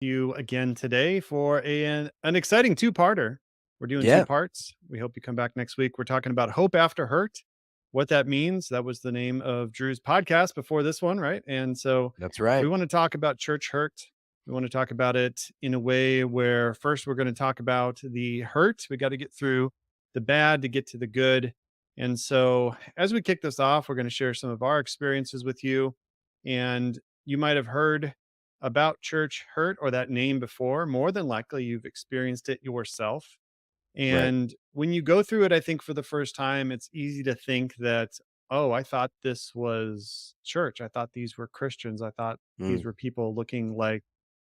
You again today for an exciting two-parter. We're doing two Yeah, parts. We hope you come back next week. We're talking about hope after hurt, what that means. That was the name of Drew's podcast before this one, right? And so that's we right. want to talk about church hurt. We want to talk about it in a way where first we're going to talk about the hurt. We got to get through the bad to get to the good. And so as we kick this off, we're going to share some of our experiences with you. And you might have heard about church hurt or that name before. More than likely, you've experienced it yourself. Right. And when you go through it, I think for the first time, it's easy to think that, oh, I thought this was church. I thought these were Christians. I thought these Mm, were people looking like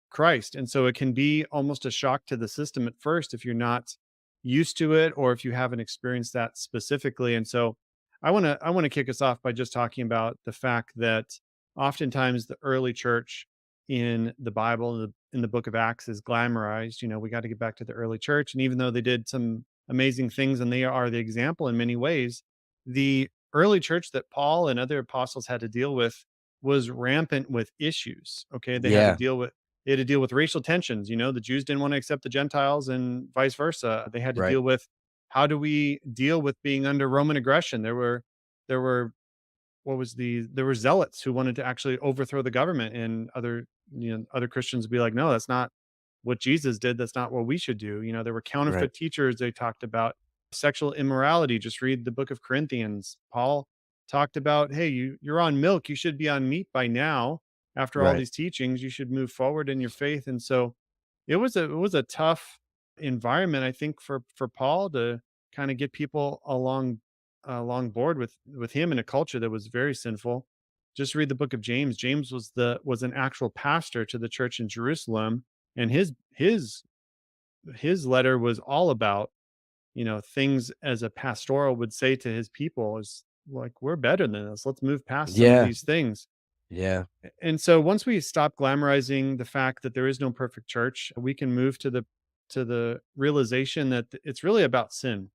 Christ. And so it can be almost a shock to the system at first if you're not used to it or if you haven't experienced that specifically. And so I want to kick us off by just talking about the fact that oftentimes the early church in the Bible, in the book of Acts, is glamorized. We got to get back to the early church. And even though they did some amazing things and they are the example in many ways, the early church that Paul and other apostles had to deal with was rampant with issues. Okay. yeah, They had to deal with racial tensions. The Jews didn't want to accept the Gentiles and vice versa. They had to right. deal with, how do we deal with being under Roman aggression? There were there were zealots who wanted to actually overthrow the government, and other Christians would be like, no, that's not what Jesus did. That's not what we should do. There were Right. counterfeit teachers. They talked about sexual immorality. Just read the book of Corinthians. Paul talked about, hey, you're on milk. You should be on meat by now. After all Right. these teachings, you should move forward in your faith. And so it was a tough environment, I think, for Paul to kind of get people along board with him in a culture that was very sinful. Just read the book of James. James was an actual pastor to the church in Jerusalem, and his letter was all about, things as a pastoral would say to his people is like, we're better than this. Let's move past some of Yeah, these things. yeah, And so once we stop glamorizing the fact that there is no perfect church, we can move to the realization that it's really about sin.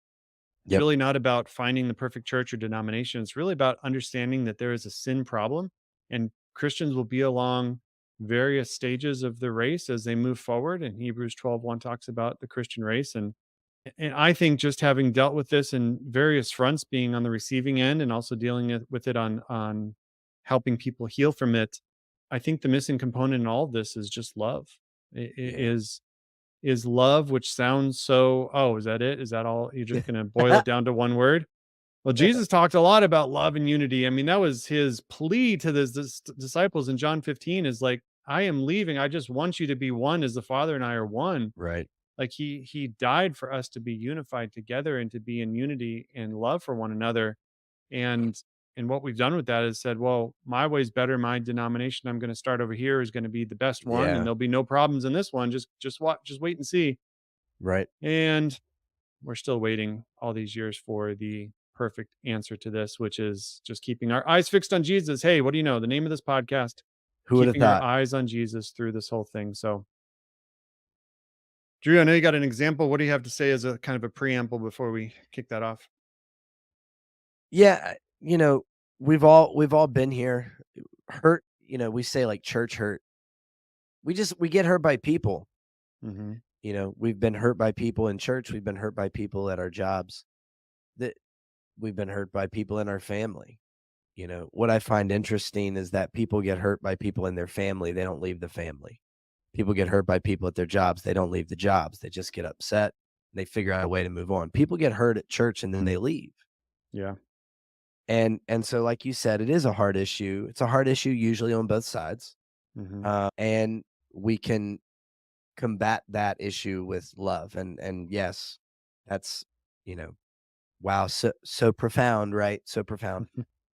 It's yep, really not about finding the perfect church or denomination. It's really about understanding that there is a sin problem, and Christians will be along various stages of the race as they move forward. And Hebrews 12:1 talks about the Christian race. And I think just having dealt with this in various fronts, being on the receiving end and also dealing with it on helping people heal from it, I think the missing component in all of this is just love. yeah. Is love, which sounds so, oh, is that it? Is that all? You're just going to boil it down to one word? Well, Jesus talked a lot about love and unity. I mean, that was his plea to the disciples in John 15, is like, I am leaving. I just want you to be one as the Father and I are one. Right. Like he died for us to be unified together and to be in unity and love for one another. And and what we've done with that is said, well, my way's better. My denomination I'm going to start over here is going to be the best one, and Yeah, there'll be no problems in this one. Just wait and see. right. And we're still waiting all these years for the perfect answer to this, which is just keeping our eyes fixed on Jesus. Hey, what do you know? The name of this podcast, Who would have keeping our thought? eyes on Jesus through this whole thing. So, Drew, I know you got an example. What do you have to say as a kind of a preamble before we kick that off? Yeah, we've all been here. Hurt, we say like church hurt. We get hurt by people. Hmm. We've been hurt by people in church, we've been hurt by people at our jobs. That we've been hurt by people in our family. What I find interesting is that people get hurt by people in their family, they don't leave the family. People get hurt by people at their jobs, they don't leave the jobs, they just get upset, they figure out a way to move on. People get hurt at church and then they leave. Yeah. And so like you said, it is a hard issue. It's a hard issue usually on both sides. Hmm. And we can combat that issue with love. And yes, that's, you know, wow, so profound, right? So profound.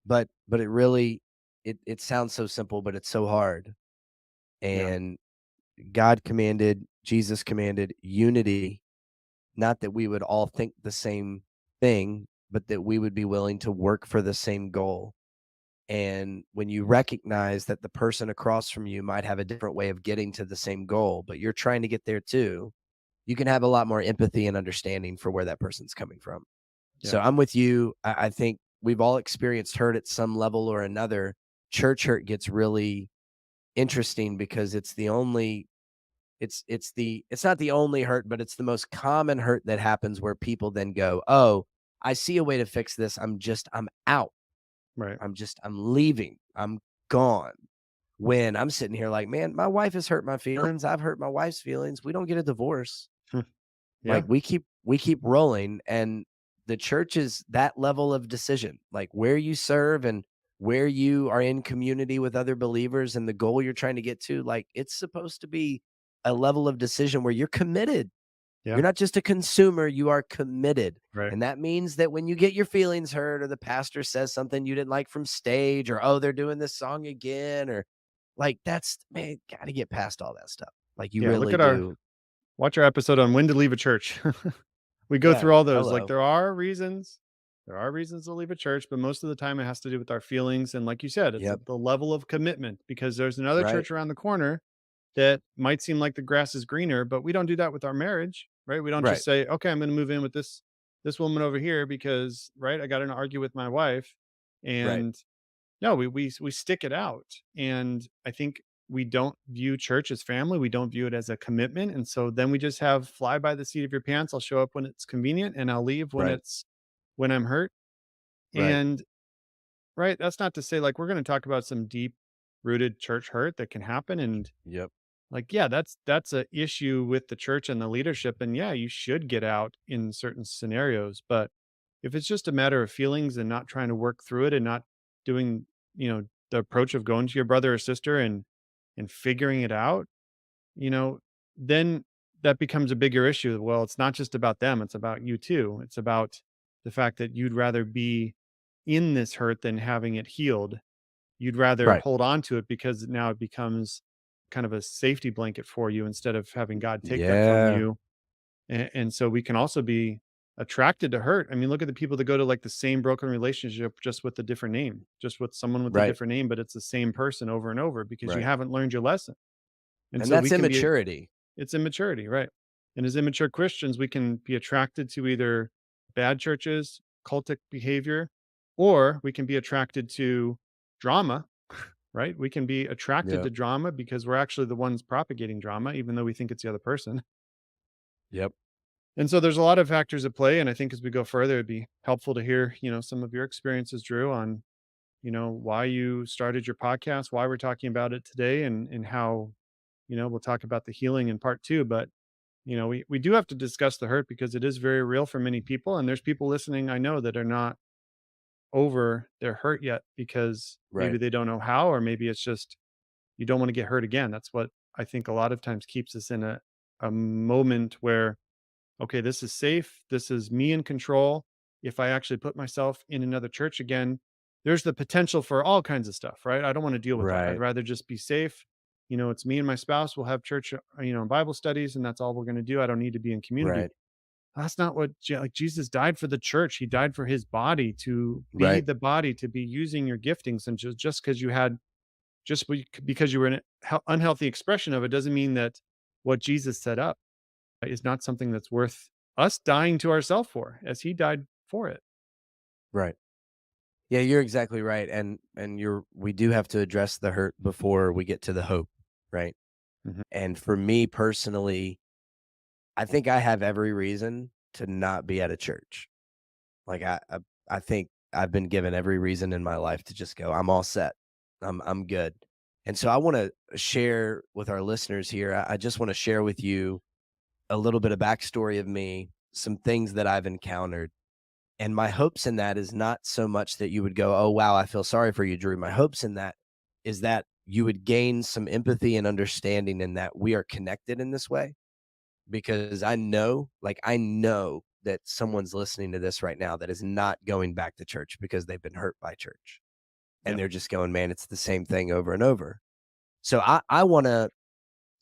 But it really it sounds so simple, but it's so hard. Yeah. And Jesus commanded unity, not that we would all think the same thing, but that we would be willing to work for the same goal. And when you recognize that the person across from you might have a different way of getting to the same goal, but you're trying to get there too, you can have a lot more empathy and understanding for where that person's coming from. Yeah. So I'm with you. I think we've all experienced hurt at some level or another. Church hurt gets really interesting because it's the only It's not the only hurt, but it's the most common hurt that happens where people then go, "Oh, I see a way to fix this. I'm out. Right. I'm leaving. I'm gone." When I'm sitting here like, "Man, my wife has hurt my feelings. I've hurt my wife's feelings. We don't get a divorce." Like Yeah. we keep rolling, and the church is that level of decision, like where you serve and where you are in community with other believers and the goal you're trying to get to, like it's supposed to be a level of decision where you're committed. You're Yeah. not just a consumer, you are committed. Right. And that means that when you get your feelings hurt or the pastor says something you didn't like from stage or oh, they're doing this song again or like that's man, got to get past all that stuff. Like you Yeah. Look really at our do. Watch our episode on when to leave a church. We go Yeah, through all those. Like hello. there are reasons to leave a church, but most of the time it has to do with our feelings. And like you said, it's Yep. the level of commitment because there's another Right. church around the corner that might seem like the grass is greener, but we don't do that with our marriage, right? We don't Right. just say, okay, I'm going to move in with this woman over here because, right, I got in an argue with my wife. Right. And no, we stick it out, and I think we don't view church as family, we don't view it as a commitment, and so then we just have fly by the seat of your pants. I'll show up when it's convenient, and I'll leave Right. when I'm hurt, Right. and right, that's not to say, like, we're gonna talk about some deep-rooted church hurt that can happen, and, Yep. like, yeah, that's a issue with the church and the leadership, and, yeah, you should get out in certain scenarios, but if it's just a matter of feelings and not trying to work through it and not doing, the approach of going to your brother or sister and figuring it out, you know, then that becomes a bigger issue. Well, it's not just about them, it's about you too. It's about the fact that you'd rather be in this hurt than having it healed. You'd rather Right. hold on to it because now it becomes kind of a safety blanket for you instead of having God take that from Yeah. you. And so we can also be attracted to hurt. I mean, look at the people that go to like the same broken relationship just with a different name, just with someone with a Right. different name, but it's the same person over and over because you Right. haven't learned your lesson. And And so that's we can be, immaturity. it's immaturity, right? And as immature Christians, we can be attracted to either bad churches, cultic behavior, or we can be attracted to drama, right? We can be attracted Yep. to drama because we're actually the ones propagating drama, even though we think it's the other person. Yep. And so there's a lot of factors at play, and I think as we go further, it'd be helpful to hear, some of your experiences, Drew, on, why you started your podcast, why we're talking about it today, and how, we'll talk about the healing in part two. But, we do have to discuss the hurt because it is very real for many people. And there's people listening, I know, that are not over their hurt yet because maybe Right. they don't know how, or maybe it's just you don't want to get hurt again. That's what I think a lot of times keeps us in a moment where okay, this is safe. This is me in control. If I actually put myself in another church again, there's the potential for all kinds of stuff, right? I don't want to deal with that. I'd Right. rather just be safe. It's me and my spouse. We'll have church, Bible studies, and that's all we're going to do. I don't need to be in community. Right. That's not what like Jesus died for the church. He died for his body to be Right. the body, to be using your giftings. And just because you had, because you were an unhealthy expression of it, doesn't mean that what Jesus set up is not something that's worth us dying to ourselves for, as he died for it. Right. Yeah, you're exactly right. And we do have to address the hurt before we get to the hope, right? Mhm. And for me personally, I think I have every reason to not be at a church. Like I think I've been given every reason in my life to just go, I'm all set. I'm good. And so I want to share with our listeners here. I just want to share with you a little bit of backstory of me, some things that I've encountered. And my hopes in that is not so much that you would go, oh wow, I feel sorry for you, Drew. My hopes in that is that you would gain some empathy and understanding in that we are connected in this way because I know that someone's listening to this right now that is not going back to church because they've been hurt by church. And Yep. they're just going, man, it's the same thing over and over. So I want to,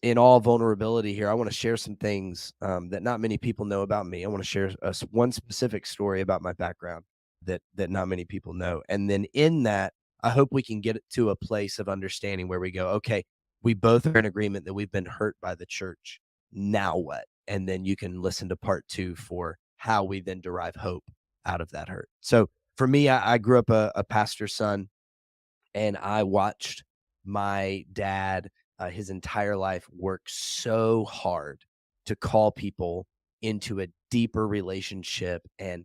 in all vulnerability here, I want to share some things that not many people know about me. I want to share one specific story about my background that not many people know. And then in that, I hope we can get to a place of understanding where we go, okay, we both are in agreement that we've been hurt by the church. Now what? And then you can listen to part two for how we then derive hope out of that hurt. So for me, I grew up a pastor's son, and I watched my dad his entire life worked so hard to call people into a deeper relationship and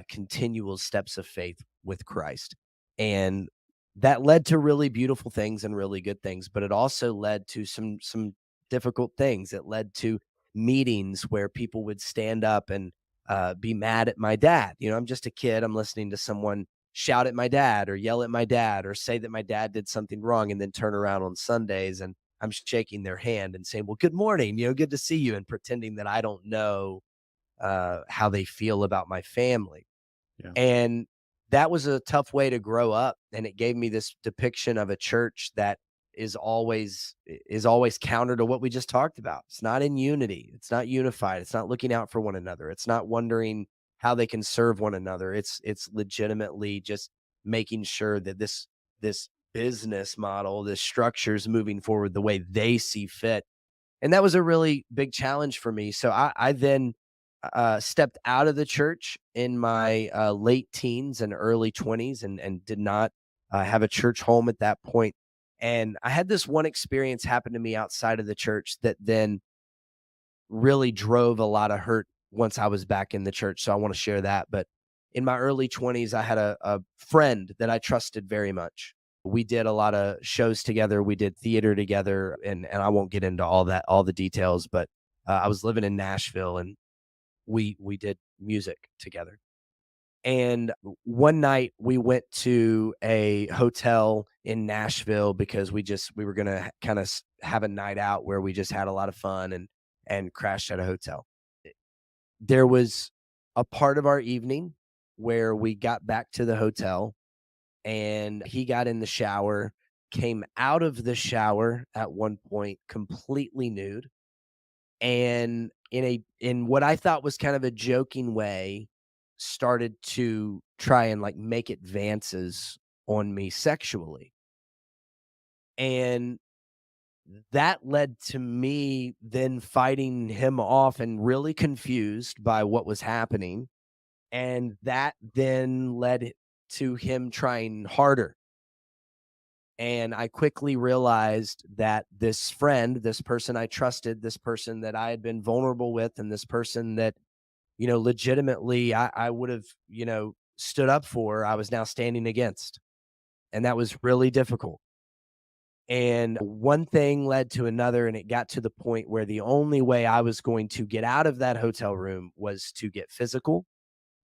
continual steps of faith with Christ. And that led to really beautiful things and really good things, but it also led to some difficult things. It led to meetings where people would stand up and be mad at my dad. You know, I'm just a kid. I'm listening to someone shout at my dad or yell at my dad or say that my dad did something wrong and then turn around on Sundays and I'm shaking their hand and saying, well, good morning, you know, good to see you, and pretending that I don't know how they feel about my family. Yeah. And that was a tough way to grow up. And it gave me this depiction of a church that is always counter to what we just talked about. It's not in unity. It's not unified. It's not looking out for one another. It's not wondering how they can serve one another. It's legitimately just making sure that this business model, this structure is moving forward the way they see fit. And that was a really big challenge for me. So I then stepped out of the church in my late teens and early 20s and did not have a church home at that point. And I had this one experience happen to me outside of the church that then really drove a lot of hurt once I was back in the church. So I want to share that. But in my early 20s, I had a friend that I trusted very much. We did a lot of shows together. We did theater together, and I won't get into all the details, but I was living in Nashville and we did music together. And one night we went to a hotel in Nashville because we were gonna kind of have a night out where we just had a lot of fun and crashed at a hotel. There was a part of our evening where we got back to the hotel and he got in the shower, came out of the shower at one point completely nude, and in what I thought was kind of a joking way, started to try and, like, make advances on me sexually. And that led to me then fighting him off and really confused by what was happening, and that then led to him trying harder. And I quickly realized that this friend, this person I trusted, this person that I had been vulnerable with, and this person that, you know, legitimately I would have, you know, stood up for, I was now standing against. And that was really difficult. And one thing led to another, and it got to the point where the only way I was going to get out of that hotel room was to get physical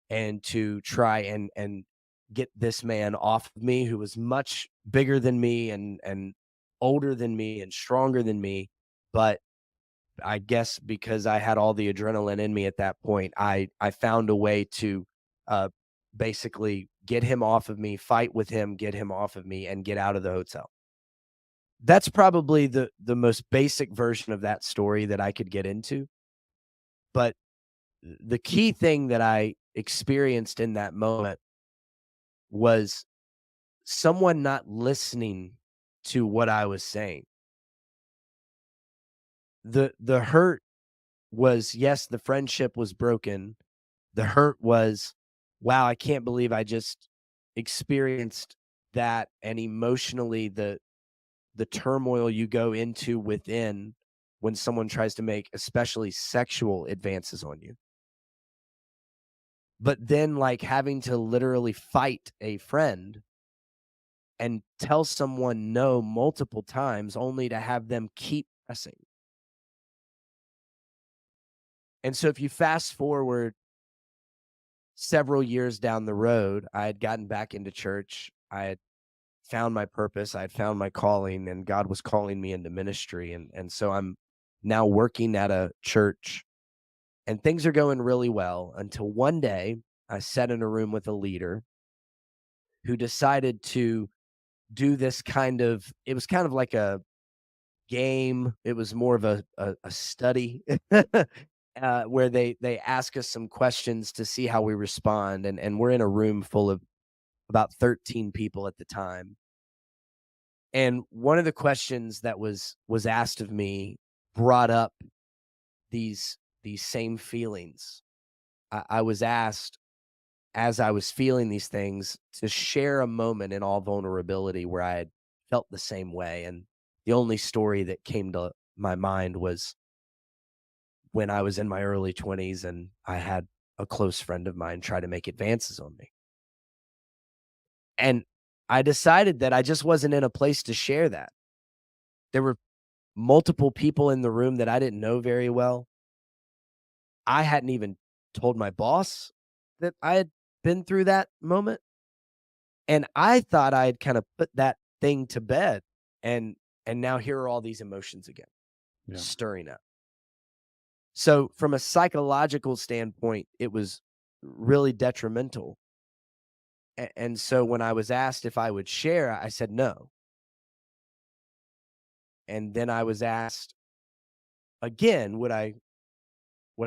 and to try and get this man off of me who was much bigger than me and older than me and stronger than me. But I guess because I had all the adrenaline in me at that point, I found a way to uh, basically get him off of me, fight with him, get him off of me, and get out of the hotel. That's probably the most basic version of that story that I could get into. But the key thing that I experienced in that moment was someone not listening to what I was saying. The hurt was, yes, the friendship was broken. The hurt was, wow, I can't believe I just experienced that, and emotionally the turmoil you go into within when someone tries to make especially sexual advances on you. But then, like, having to literally fight a friend and tell someone no multiple times only to have them keep pressing. And so if you fast forward several years down the road, I had gotten back into church. I had found my purpose. I had found my calling, and God was calling me into ministry. And so I'm now working at a church, and things are going really well until one day I sat in a room with a leader who decided to do this kind of, it was kind of like a game. It was more of a study where they ask us some questions to see how we respond, and we're in a room full of about 13 people at the time. And one of the questions that was asked of me brought up these same feelings. I was asked, as I was feeling these things, to share a moment in all vulnerability where I had felt the same way. And The only story that came to my mind was when I was in my early 20s and I had a close friend of mine try to make advances on me. And I decided that I just wasn't in a place to share that. There were multiple people in the room that I didn't know very well. I hadn't even told my boss that I had been through that moment. And I thought I had kind of put that thing to bed. And now here are all these emotions again, Yeah. stirring up. So from a psychological standpoint, it was really detrimental. And so when I was asked if I would share, I said no. And then I was asked again, would I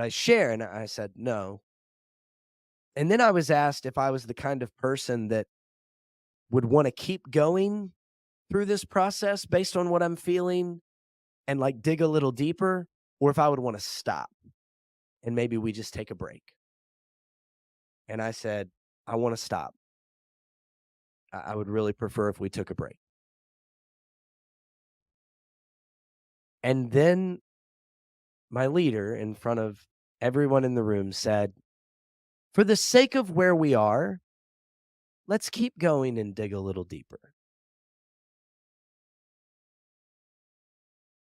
share? And I said no. And then I was asked if I was the kind of person that would want to keep going through this process based on what I'm feeling and like dig a little deeper, or if I would want to stop and maybe we just take a break. And I said, I want to stop. I would really prefer if we took a break. And then my leader, in front of everyone in the room, said, for the sake of where we are, let's keep going and dig a little deeper.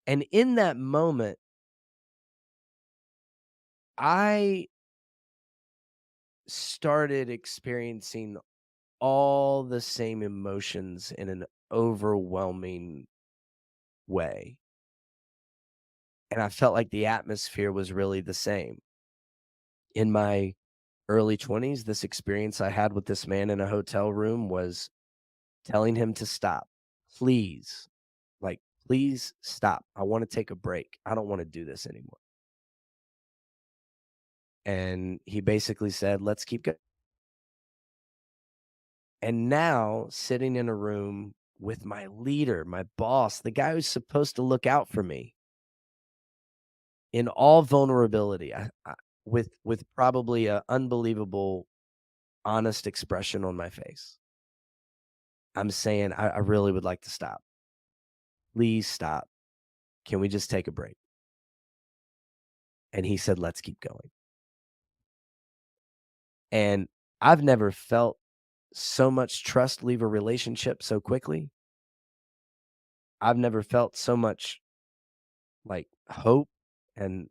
And in that moment, I started experiencing all the same emotions in an overwhelming way. And I felt like the atmosphere was really the same. In my early 20s, this experience I had with this man in a hotel room was telling him to stop. Please, like, please stop. I want to take a break. I don't want to do this anymore. And he basically said, let's keep going. And now, sitting in a room with my leader, my boss, the guy who's supposed to look out for me, in all vulnerability, with probably a unbelievable, honest expression on my face, I'm saying, I really would like to stop. Please stop. Can we just take a break? And he said, let's keep going. And I've never felt so much trust leave a relationship so quickly. I've never felt so much like hope and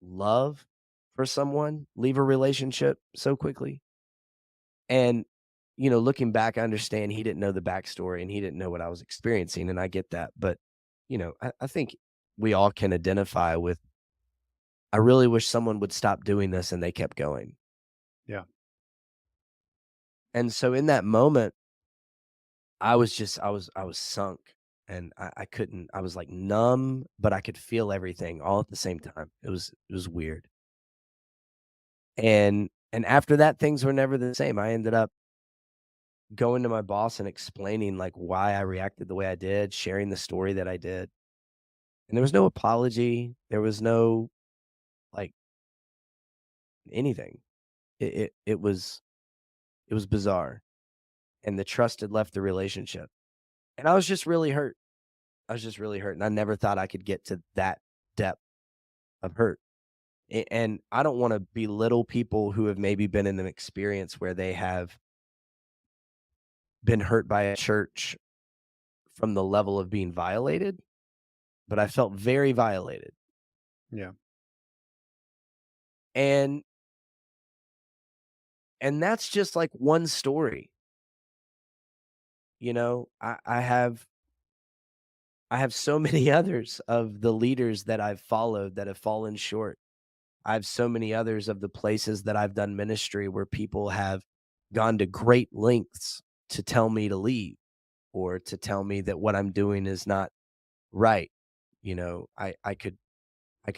love for someone leave a relationship so quickly. And, looking back, I understand he didn't know the backstory and he didn't know what I was experiencing. And I get that. But, I think we all can identify with, I really wish someone would stop doing this, and they kept going. Yeah. And so in that moment, I was sunk, and I couldn't, I was like numb, but I could feel everything all at the same time. It was weird. And after that, things were never the same. I ended up going to my boss and explaining like why I reacted the way I did, sharing the story that I did. And there was no apology. There was no like anything. It was bizarre. And the trust had left the relationship. And I was just really hurt. I was just really hurt. And I never thought I could get to that depth of hurt. And I don't want to belittle people who have maybe been in an experience where they have been hurt by a church from the level of being violated, but I felt very violated. Yeah. And that's just like one story. I have so many others of the leaders that I've followed that have fallen short. I have so many others of the places that I've done ministry where people have gone to great lengths to tell me to leave or to tell me that what I'm doing is not right. I could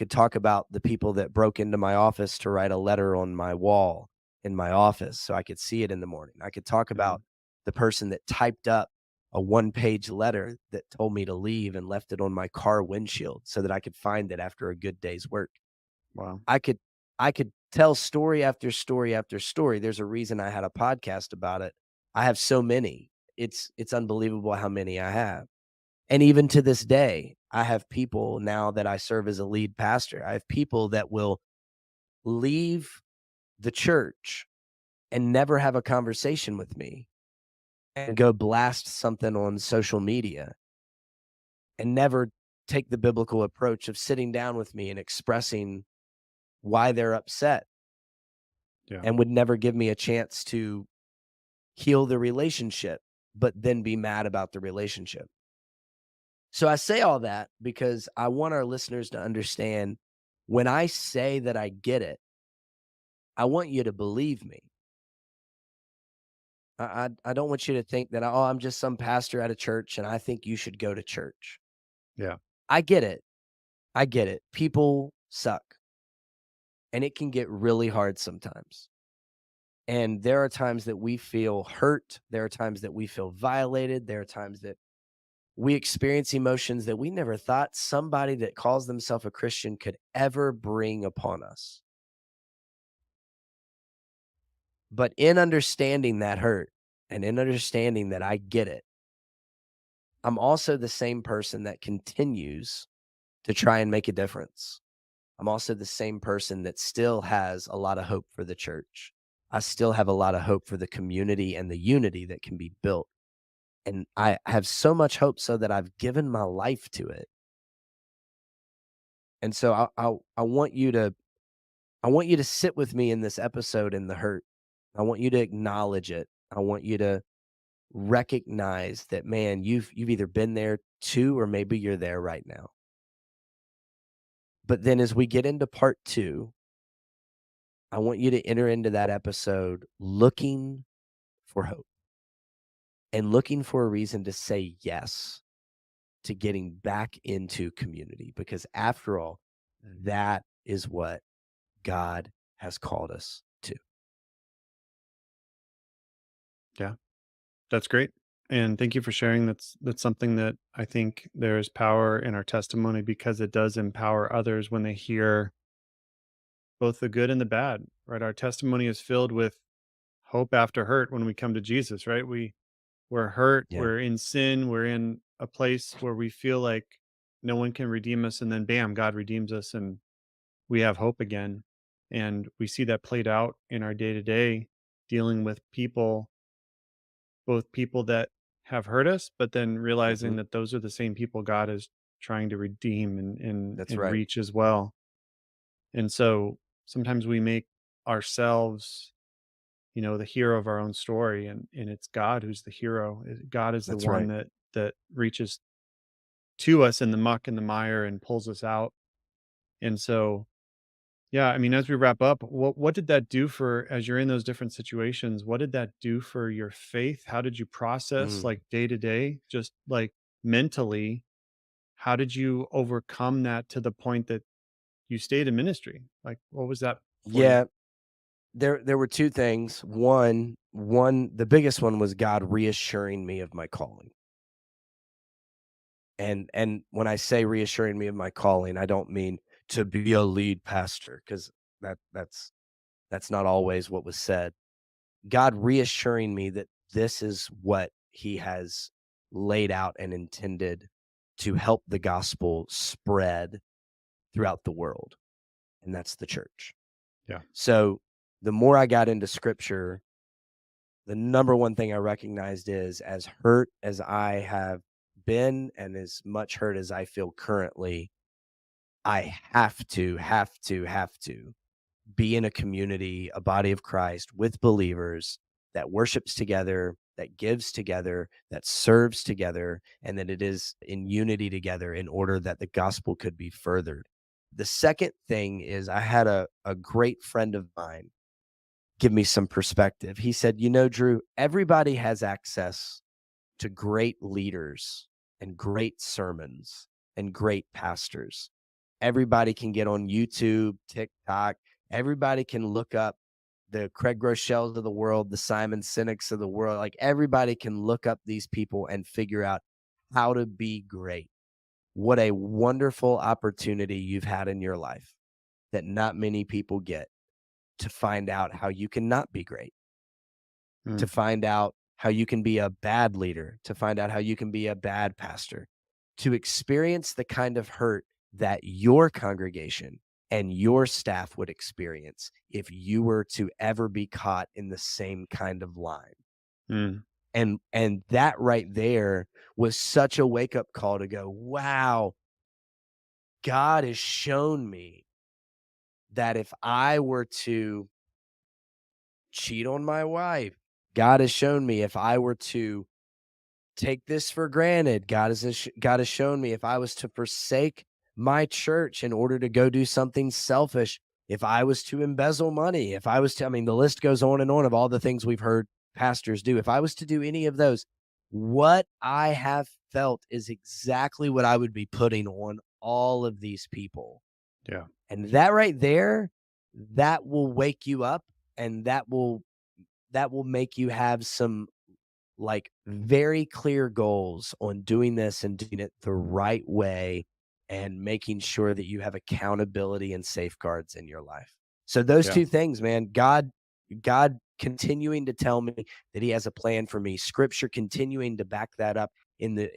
talk about the people that broke into my office to write a letter on my wall in my office so I could see it in the morning. I could talk Yeah. about the person that typed up a one-page letter that told me to leave and left it on my car windshield so that I could find it after a good day's work. Wow. I could tell story after story after story. There's a reason I had a podcast about it. I have so many. It's unbelievable how many I have. And even to this day, I have people now that I serve as a lead pastor. I have people that will leave the church and never have a conversation with me and go blast something on social media and never take the biblical approach of sitting down with me and expressing why they're upset, Yeah. and would never give me a chance to heal the relationship, but then be mad about the relationship. So I say all that because I want our listeners to understand, when I say that I get it, I want you to believe me. I don't want you to think that, oh, I'm just some pastor at a church and I think you should go to church. Yeah. I get it. I get it. People suck, and it can get really hard sometimes. And there are times that we feel hurt. There are times that we feel violated. There are times that we experience emotions that we never thought somebody that calls themselves a Christian could ever bring upon us. But in understanding that hurt and in understanding that I get it, I'm also the same person that continues to try and make a difference. I'm also the same person that still has a lot of hope for the church. I still have a lot of hope for the community and the unity that can be built. And I have so much hope so that I've given my life to it. And so I want you to sit with me in this episode in the hurt. I want you to acknowledge it. I want you to recognize that, man, you've either been there too, or maybe you're there right now. But then as we get into part 2, I want you to enter into that episode looking for hope and looking for a reason to say yes to getting back into community, because after all, that is what God has called us to. Yeah. That's great. And thank you for sharing. That's something that I think there is power in our testimony, because it does empower others when they hear both the good and the bad, right? Our testimony is filled with hope after hurt when we come to Jesus, right? We're hurt, Yeah, we're in sin, we're in a place where we feel like no one can redeem us, and then bam, God redeems us and we have hope again. And we see that played out in our day-to-day dealing with people, both people that have hurt us, but then realizing mhm, that those are the same people God is trying to redeem that's and right. reach as well. And so sometimes we make ourselves, the hero of our own story, and it's God who's the hero. God is the That's one right. that reaches to us in the muck and the mire and pulls us out. And so, yeah, I mean, as we wrap up, what did that do for, as you're in those different situations, what did that do for your faith? How did you process, Mm. like, day to day, just like mentally? How did you overcome that to the point that you stayed in ministry? Like, what was that for you? Yeah, there were 2 things. One, the biggest one was God reassuring me of my calling. And when I say reassuring me of my calling, I don't mean to be a lead pastor, because that's not always what was said. God reassuring me that this is what he has laid out and intended to help the gospel spread throughout the world, and that's the church. Yeah. So, the more I got into scripture, the number one thing I recognized is, as hurt as I have been and as much hurt as I feel currently, I have to be in a community, a body of Christ with believers that worships together, that gives together, that serves together, and that it is in unity together in order that the gospel could be furthered. The second thing is, I had a great friend of mine give me some perspective. He said, Drew, everybody has access to great leaders and great sermons and great pastors. Everybody can get on YouTube, TikTok. Everybody can look up the Craig Rochelle's of the world, the Simon Sinek's of the world. Like, everybody can look up these people and figure out how to be great. What a wonderful opportunity you've had in your life that not many people get, to find out how you can not be great, to Mm, find out how you can be a bad leader, to find out how you can be a bad pastor, to experience the kind of hurt that your congregation and your staff would experience if you were to ever be caught in the same kind of line. Mm. And that right there was such a wake-up call to go, wow, God has shown me that if I were to cheat on my wife, God has shown me if I were to take this for granted, God has shown me if I was to forsake my church in order to go do something selfish, if I was to embezzle money, if I was to, I mean, the list goes on and on of all the things we've heard pastors do. If I was to do any of those, what I have felt is exactly what I would be putting on all of these people. Yeah. And that right there, that will wake you up, and that will make you have some like very clear goals on doing this and doing it the right way and making sure that you have accountability and safeguards in your life. So those Yeah. two things, man, God continuing to tell me that he has a plan for me, scripture continuing to back that up in the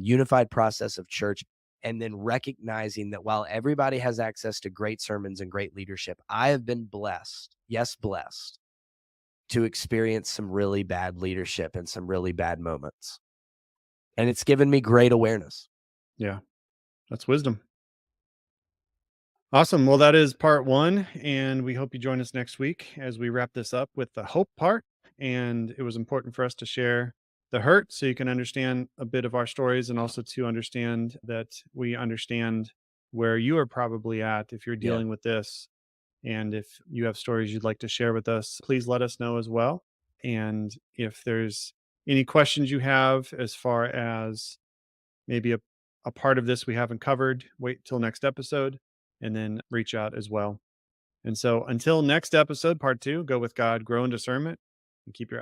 unified process of church, and then recognizing that while everybody has access to great sermons and great leadership, I have been blessed, yes, blessed, to experience some really bad leadership and some really bad moments. And it's given me great awareness. Yeah. That's wisdom. Awesome. Well, that is part one. And we hope you join us next week as we wrap this up with the hope part. And it was important for us to share the hurt so you can understand a bit of our stories, and also to understand that we understand where you are probably at if you're Yeah. dealing with this. And if you have stories you'd like to share with us, please let us know as well. And if there's any questions you have as far as maybe a part of this we haven't covered, wait till next episode and then reach out as well. And so until next episode, part two, go with God, grow in discernment, and keep your